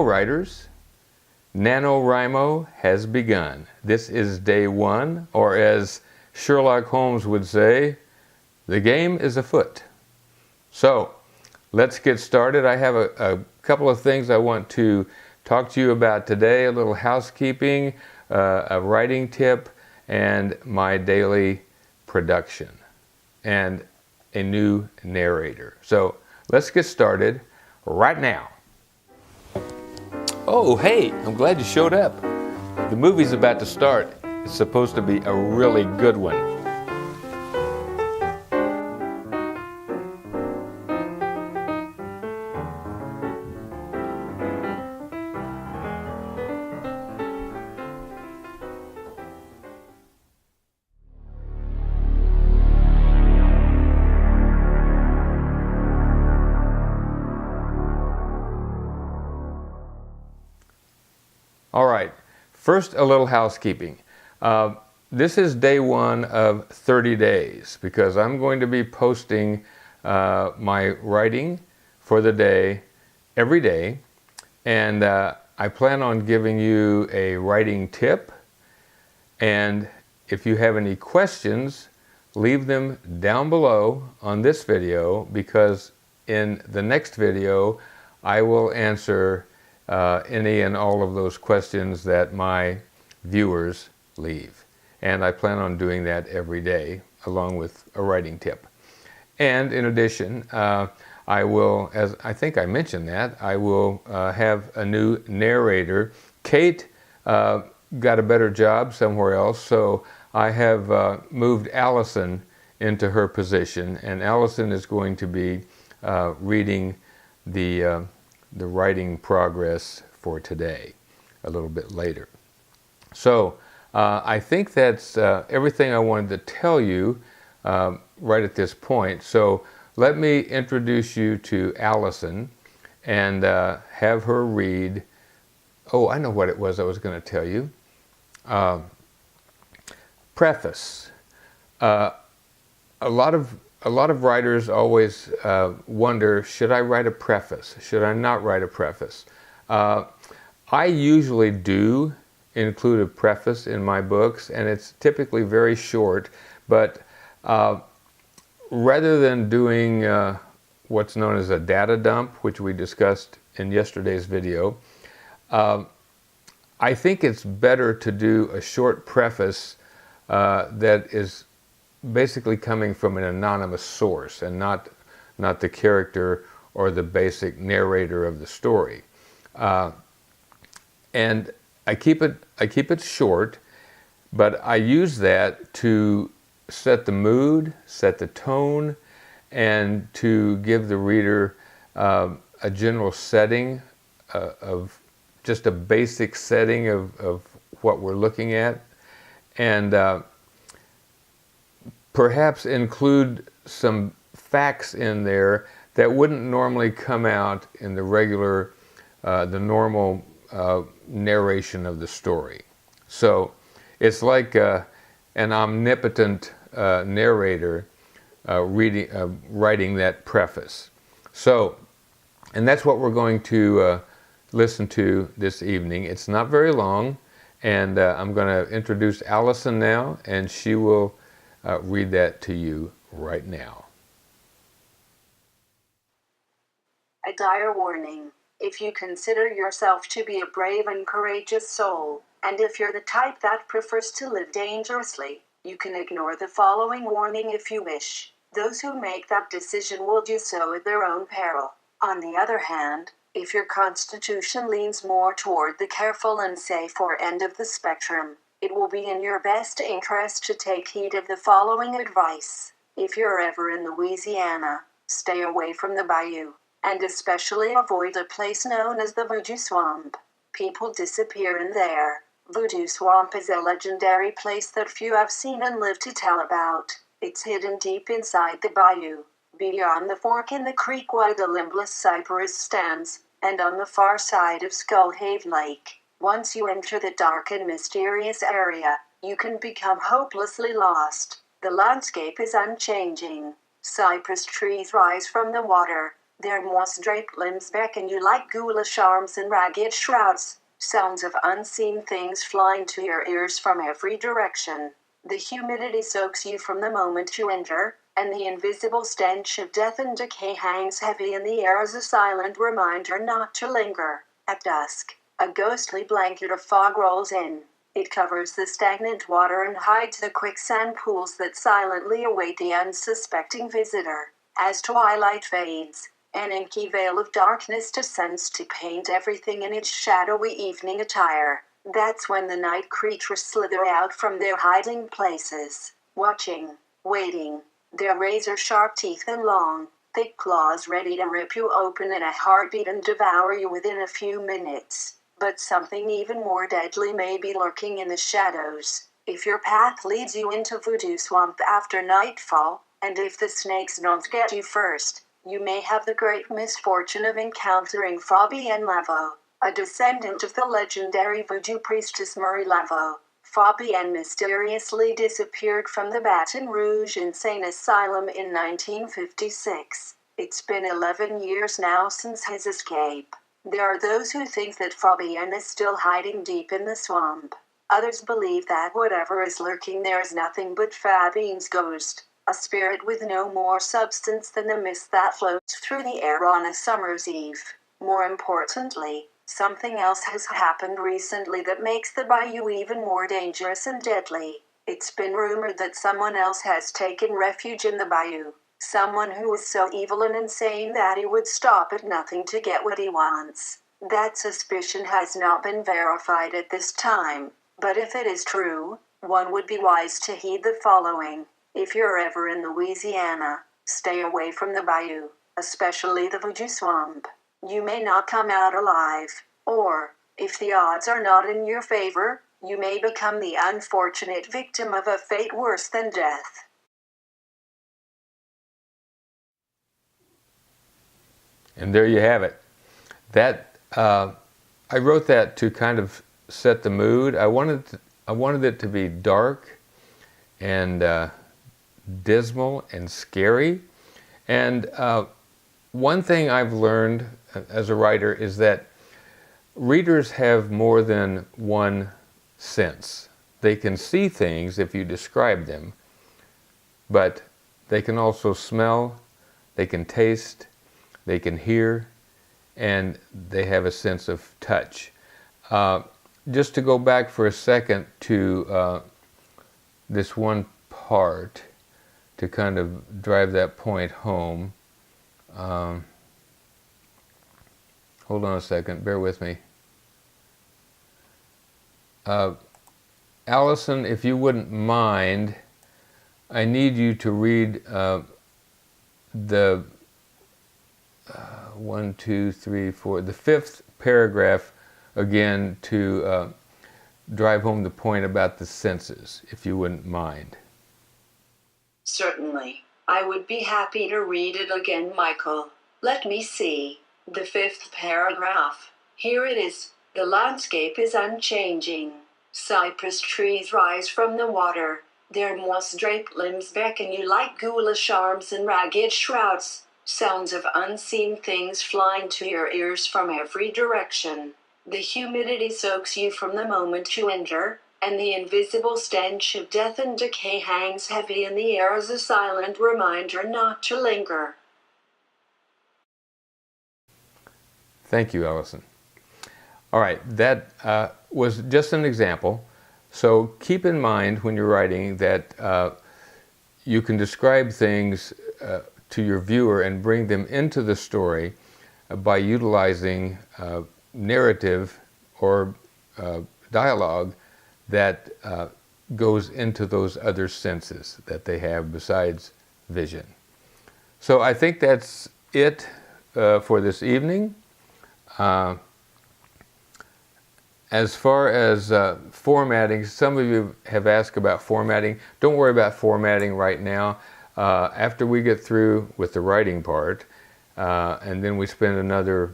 writers, Nanowrimo has begun. This is day one, or as Sherlock Holmes would say, the game is afoot. So let's get started. I have a couple of things I want to talk to you about today, a little housekeeping, a writing tip, and my daily production, and a new narrator. So let's get started right now. Oh, hey, I'm glad you showed up. The movie's about to start. It's supposed to be a really good one. All right, first a little housekeeping. This is day one of 30 days because I'm going to be posting my writing for the day every day, and I plan on giving you a writing tip, and if you have any questions, leave them down below on this video, because in the next video I will answer any and all of those questions that my viewers leave. And I plan on doing that every day along with a writing tip. And in addition, I will, as I think I mentioned that, I will have a new narrator. Kate got a better job somewhere else, so I have moved Allison into her position, and Allison is going to be reading the writing progress for today a little bit later. So I think that's everything I wanted to tell you right at this point. So let me introduce you to Allison and have her read. Oh, I know what it was I was going to tell you. Preface. A lot of writers always wonder, should I write a preface? Should I not write a preface? I usually do include a preface in my books, and it's typically very short, but rather than doing what's known as a data dump, which we discussed in yesterday's video, I think it's better to do a short preface that is basically coming from an anonymous source and not the character or the basic narrator of the story. And I keep it short, but I use that to set the mood, set the tone, and to give the reader a general setting of just a basic setting of what we're looking at, and perhaps include some facts in there that wouldn't normally come out in the regular, the normal narration of the story. So it's like an omnipotent narrator writing that preface. So, and that's what we're going to listen to this evening. It's not very long, and I'm going to introduce Allison now, and she will read that to you right now. A dire warning. If you consider yourself to be a brave and courageous soul, and if you're the type that prefers to live dangerously, you can ignore the following warning if you wish. Those who make that decision will do so at their own peril. On the other hand, if your constitution leans more toward the careful and safer end of the spectrum, it will be in your best interest to take heed of the following advice. If you're ever in Louisiana, stay away from the bayou, and especially avoid a place known as the Voodoo Swamp. People disappear in there. Voodoo Swamp is a legendary place that few have seen and lived to tell about. It's hidden deep inside the bayou, beyond the fork in the creek where the limbless cypress stands, and on the far side of Skullcave Lake. Once you enter the dark and mysterious area, you can become hopelessly lost. The landscape is unchanging. Cypress trees rise from the water, Their moss-draped limbs beckon you like ghoulish arms and ragged shrouds, sounds of unseen things flying to your ears from every direction. The humidity soaks you from the moment you enter, and the invisible stench of death and decay hangs heavy in the air as a silent reminder not to linger. At dusk, a ghostly blanket of fog rolls in. It covers the stagnant water and hides the quicksand pools that silently await the unsuspecting visitor. As twilight fades, an inky veil of darkness descends to paint everything in its shadowy evening attire. That's when the night creatures slither out from their hiding places, watching, waiting, their razor-sharp teeth and long, thick claws ready to rip you open in a heartbeat and devour you within a few minutes. But something even more deadly may be lurking in the shadows. If your path leads you into Voodoo Swamp after nightfall, and if the snakes don't get you first, you may have the great misfortune of encountering Fabienne Laveau, a descendant of the legendary voodoo priestess Marie Laveau. Fabienne mysteriously disappeared from the Baton Rouge Insane Asylum in 1956. It's been 11 years now since his escape. There are those who think that Fabienne is still hiding deep in the swamp. Others believe that whatever is lurking there is nothing but Fabienne's ghost, a spirit with no more substance than the mist that floats through the air on a summer's eve. More importantly, something else has happened recently that makes the bayou even more dangerous and deadly. It's been rumored that someone else has taken refuge in the bayou. Someone who was so evil and insane that he would stop at nothing to get what he wants. That suspicion has not been verified at this time, but if it is true, one would be wise to heed the following. If you're ever in Louisiana, stay away from the bayou, especially the Voodoo Swamp. You may not come out alive, or, if the odds are not in your favor, you may become the unfortunate victim of a fate worse than death. And there you have it. That I wrote that to kind of set the mood. I wanted it to be dark and dismal and scary. And one thing I've learned as a writer is that readers have more than one sense. They can see things if you describe them, but they can also smell, they can taste, they can hear, and they have a sense of touch. Just to go back for a second to this one part to kind of drive that point home. Hold on a second, bear with me. Allison, if you wouldn't mind, I need you to read the 1, 2, 3, 4, the fifth paragraph again to drive home the point about the senses, if you wouldn't mind. Certainly. I would be happy to read it again, Michael. Let me see. The fifth paragraph. Here it is. The landscape is unchanging. Cypress trees rise from the water. Their moss-draped limbs beckon you like ghoulish arms and ragged shrouds. Sounds of unseen things flying to your ears from every direction. The humidity soaks you from the moment you enter, and the invisible stench of death and decay hangs heavy in the air as a silent reminder not to linger. Thank you, Allison. All right, that was just an example. So keep in mind when you're writing that you can describe things to your viewer and bring them into the story by utilizing narrative or dialogue that goes into those other senses that they have besides vision. So I think that's it for this evening. As far as formatting, some of you have asked about formatting. Don't worry about formatting right now. After we get through with the writing part, and then we spend another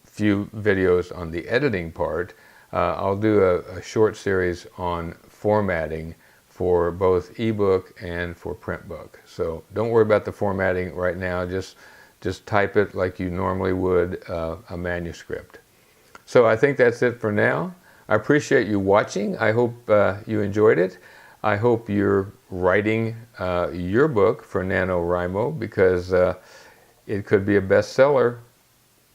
few videos on the editing part, I'll do a short series on formatting for both ebook and for print book. So don't worry about the formatting right now. Just Just type it like you normally would a manuscript. So I think that's it for now. I appreciate you watching. I hope you enjoyed it. I hope you're writing your book for NaNoWriMo, because it could be a bestseller,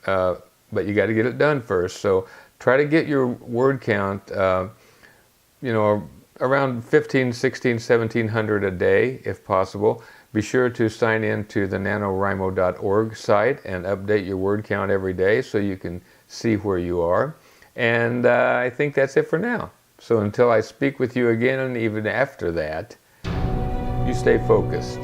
but you got to get it done first. So try to get your word count, you know, around 15, 16, 1700 a day if possible. Be sure to sign in to the nanowrimo.org site and update your word count every day so you can see where you are. And I think that's it for now. So until I speak with you again, and even after that, you stay focused.